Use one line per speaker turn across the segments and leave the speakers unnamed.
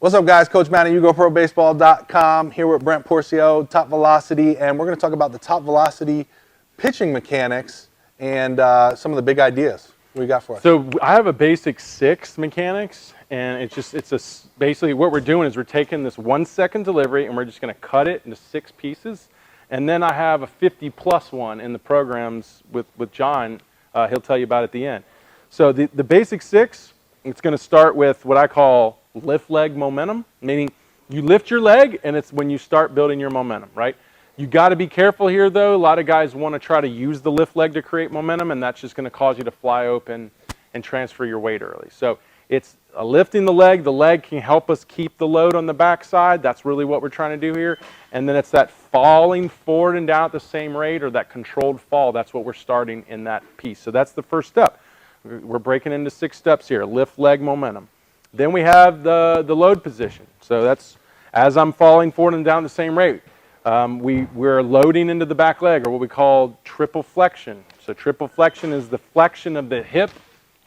What's up, guys? Coach Matt at YouGoProBaseball.com here with Brent Porcio, Top Velocity, and we're going to talk about the top velocity pitching mechanics and some of the big ideas. What do you got for us?
So I have a basic 6 mechanics, and basically what we're doing is we're taking this 1 second delivery and we're just going to cut it into 6 pieces. And then I have a 50+ one in the programs with John. He'll tell you about at the end. So the basic 6, it's going to start with what I call lift leg momentum, meaning you lift your leg and it's when you start building your momentum, right? You got to be careful here though. A lot of guys want to try to use the lift leg to create momentum, and that's just going to cause you to fly open and transfer your weight early. So it's lifting the leg. The leg can help us keep the load on the backside. That's really what we're trying to do here. And then it's that falling forward and down at the same rate, or that controlled fall. That's what we're starting in that piece. So that's the first step. We're breaking into 6 steps here. Lift leg momentum. Then we have the load position. So that's as I'm falling forward and down the same rate. We're loading into the back leg, or what we call triple flexion. So triple flexion is the flexion of the hip,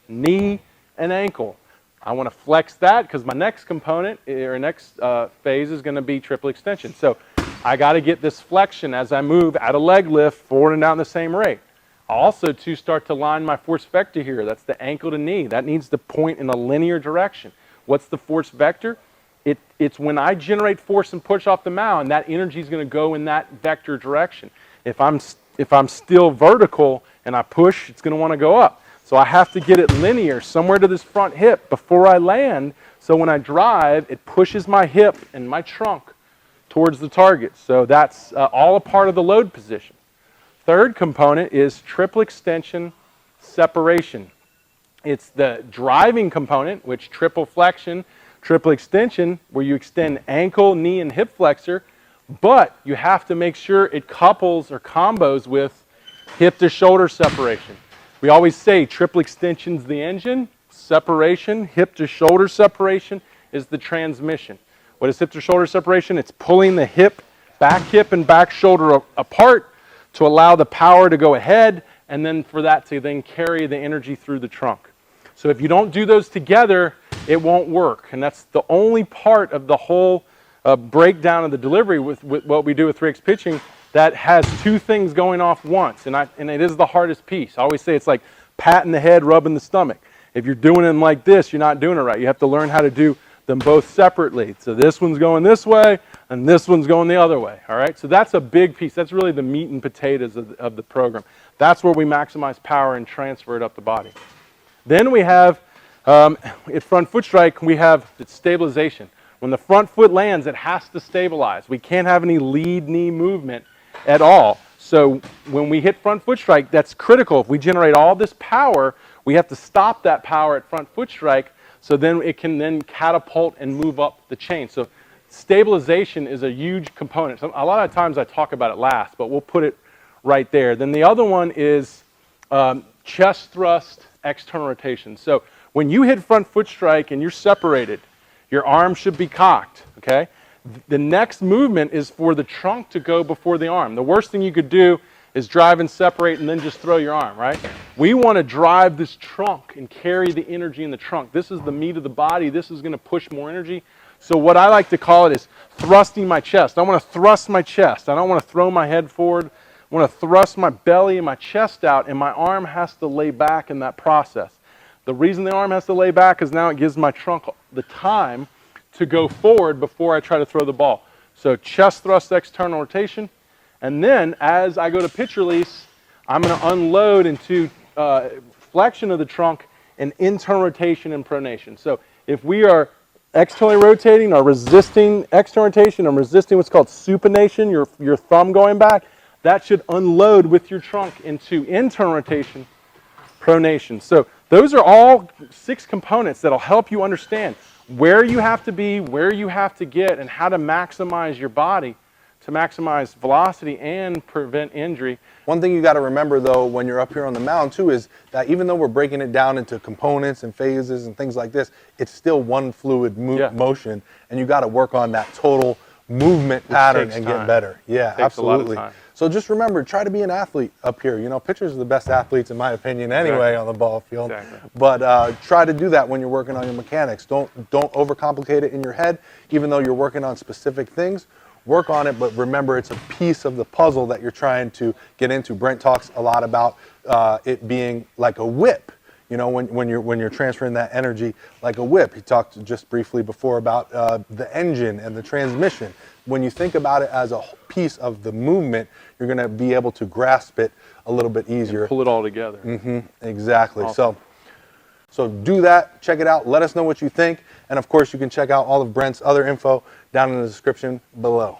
knee, and ankle. I want to flex that because my next component, or next phase, is going to be triple extension. So I got to get this flexion as I move at a leg lift forward and down the same rate. Also, to start to line my force vector here, that's the ankle to knee. That needs to point in a linear direction. What's the force vector? It's when I generate force and push off the mound, that energy is going to go in that vector direction. If I'm still vertical and I push, it's going to want to go up. So I have to get it linear somewhere to this front hip before I land, so when I drive, it pushes my hip and my trunk towards the target. So that's all a part of the load position. Third component is triple extension separation. It's the driving component, which triple flexion, triple extension, where you extend ankle, knee, and hip flexor, but you have to make sure it couples or combos with hip to shoulder separation. We always say triple extension's the engine, separation, hip to shoulder separation is the transmission. What is hip to shoulder separation? It's pulling the back hip and back shoulder apart to allow the power to go ahead, and then for that to then carry the energy through the trunk. So if you don't do those together, it won't work. And that's the only part of the whole breakdown of the delivery with what we do with 3X pitching that has 2 things going off once. And it is the hardest piece. I always say it's like patting the head, rubbing the stomach. If you're doing them like this, you're not doing it right. You have to learn how to do them both separately. So this one's going this way, and this one's going the other way. All right. So that's a big piece. That's really the meat and potatoes of the program. That's where we maximize power and transfer it up the body. Then we have at front foot strike, we have stabilization. When the front foot lands, it has to stabilize. We can't have any lead knee movement at all. So when we hit front foot strike, that's critical. If we generate all this power, we have to stop that power at front foot strike, so then it can then catapult and move up the chain. So stabilization is a huge component. So a lot of times I talk about it last, but we'll put it right there. Then the other one is chest thrust external rotation. So when you hit front foot strike and you're separated, your arm should be cocked, okay? The next movement is for the trunk to go before the arm. The worst thing you could do is drive and separate and then just throw your arm, right? We want to drive this trunk and carry the energy in the trunk. This is the meat of the body. This is going to push more energy. So what I like to call it is thrusting my chest. I want to thrust my chest. I don't want to throw my head forward. I want to thrust my belly and my chest out, and my arm has to lay back in that process. The reason the arm has to lay back is now it gives my trunk the time to go forward before I try to throw the ball. So chest thrust external rotation. And then as I go to pitch release, I'm going to unload into flexion of the trunk and internal rotation and pronation. So if we are externally rotating or resisting external rotation, I'm resisting what's called supination, your thumb going back, that should unload with your trunk into internal rotation, pronation. So those are all 6 components that'll help you understand where you have to be, where you have to get, and how to maximize your body to maximize velocity and prevent injury.
One thing you got to remember, though, when you're up here on the mound, too, is that even though we're breaking it down into components and phases and things like this, it's still one fluid motion, and you got to work on that total movement pattern and get better. Yeah, absolutely. So just remember, try to be an athlete up here. You know, pitchers are the best athletes in my opinion anyway on the ball field.
Exactly.
But try to do that when you're working on your mechanics. Don't overcomplicate it in your head, even though you're working on specific things. Work on it, but remember it's a piece of the puzzle that you're trying to get into. Brent talks a lot about it being like a whip. You know, when you're transferring that energy like a whip. He talked just briefly before about the engine and the transmission. When you think about it as a piece of the movement, you're going to be able to grasp it a little bit easier.
And pull it all together.
Exactly.
Awesome.
So do that. Check it out. Let us know what you think. And of course, you can check out all of Brent's other info down in the description below.